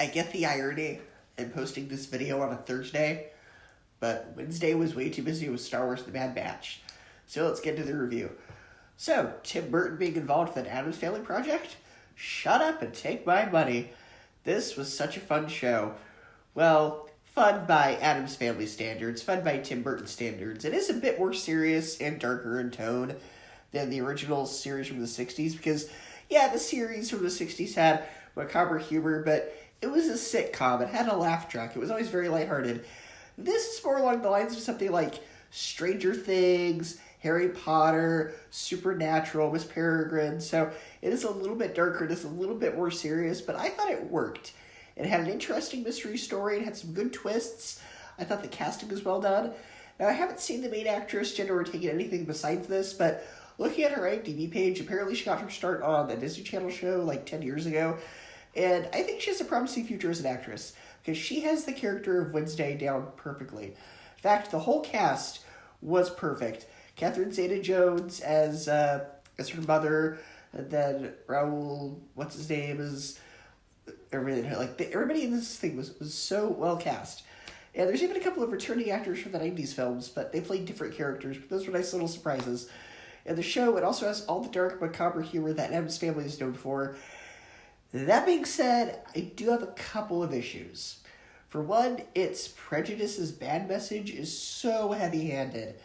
I get the irony in posting this video on a Thursday, but Wednesday was way too busy with Star Wars The Bad Batch. So let's get to the review. So, Tim Burton being involved with an Addams Family project? Shut up and take my money. This was such a fun show. Well, fun by Addams Family standards, fun by Tim Burton standards. It is a bit more serious and darker in tone than the original series from the 60s, because, yeah, the series from the 60s had macabre humor, but it was a sitcom. It had a laugh track. It was always very lighthearted. This is more along the lines of something like Stranger Things, Harry Potter, Supernatural, Miss Peregrine. So it is a little bit darker. It is a little bit more serious, but I thought it worked. It had an interesting mystery story. It had some good twists. I thought the casting was well done. Now, I haven't seen the main actress, Jenna Ortega, in anything besides this, but looking at her IMDb page, apparently she got her start on the Disney Channel show like 10 years ago. And I think she has a promising future as an actress, because she has the character of Wednesday down perfectly. In fact, the whole cast was perfect. Catherine Zeta-Jones as her mother, and then Raul, what's his name, is everybody in this thing was so well cast. And there's even a couple of returning actors from the 90s films, but they played different characters. But those were nice little surprises. And the show, it also has all the dark, macabre humor that Addams Family is known for. That being said, I do have a couple of issues. For one, its prejudice's bad message is so heavy-handed.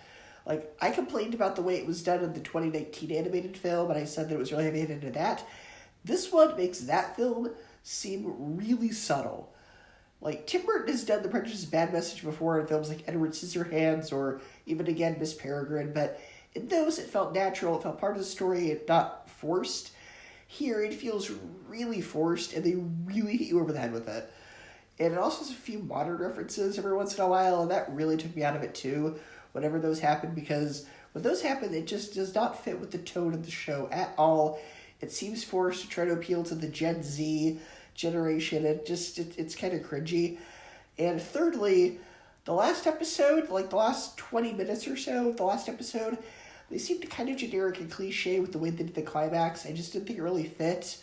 Like, I complained about the way it was done in the 2019 animated film, and I said that it was really heavy-handed into that. This one makes that film seem really subtle. Like, Tim Burton has done the prejudice's bad message before in films like Edward Scissorhands, or even again, Miss Peregrine, but in those, it felt natural, it felt part of the story, and not forced. Here, it feels really forced, and they really hit you over the head with it. And it also has a few modern references every once in a while, and that really took me out of it too, whenever those happen, because when those happen, it just does not fit with the tone of the show at all. It seems forced to try to appeal to the Gen Z generation, and it's kind of cringy. And thirdly, the last episode, like the last 20 minutes or so of the last episode, they seemed kind of generic and cliche with the way they did the climax. I just didn't think it really fit.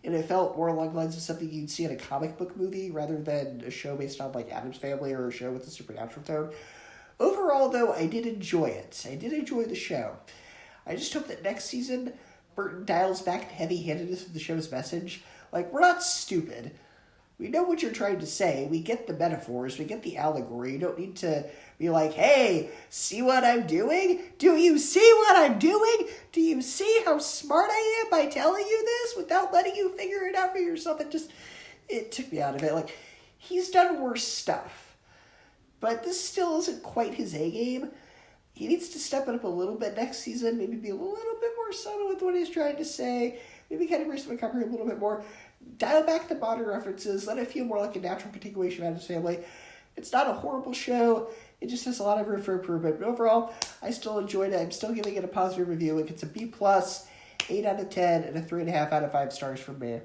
And it felt more along the lines of something you'd see in a comic book movie rather than a show based on like Addams Family or a show with a supernatural tone. Overall, though, I did enjoy it. I did enjoy the show. I just hope that next season, Burton dials back the heavy-handedness of the show's message. Like, we're not stupid. We know what you're trying to say. We get the metaphors. We get the allegory. You don't need to be like, hey, see what I'm doing? Do you see what I'm doing? Do you see how smart I am by telling you this without letting you figure it out for yourself? It took me out of it. Like, he's done worse stuff. But this still isn't quite his A-game. He needs to step it up a little bit next season, maybe be a little bit more subtle with what he's trying to say, maybe kind of raise the recovery a little bit more, dial back the modern references, let it feel more like a natural continuation of Addams Family. It's not a horrible show, it just has a lot of room for improvement. But overall, I still enjoyed it. I'm still giving it a positive review. It gets a B+, 8 out of 10, and a 3.5 out of 5 stars from me.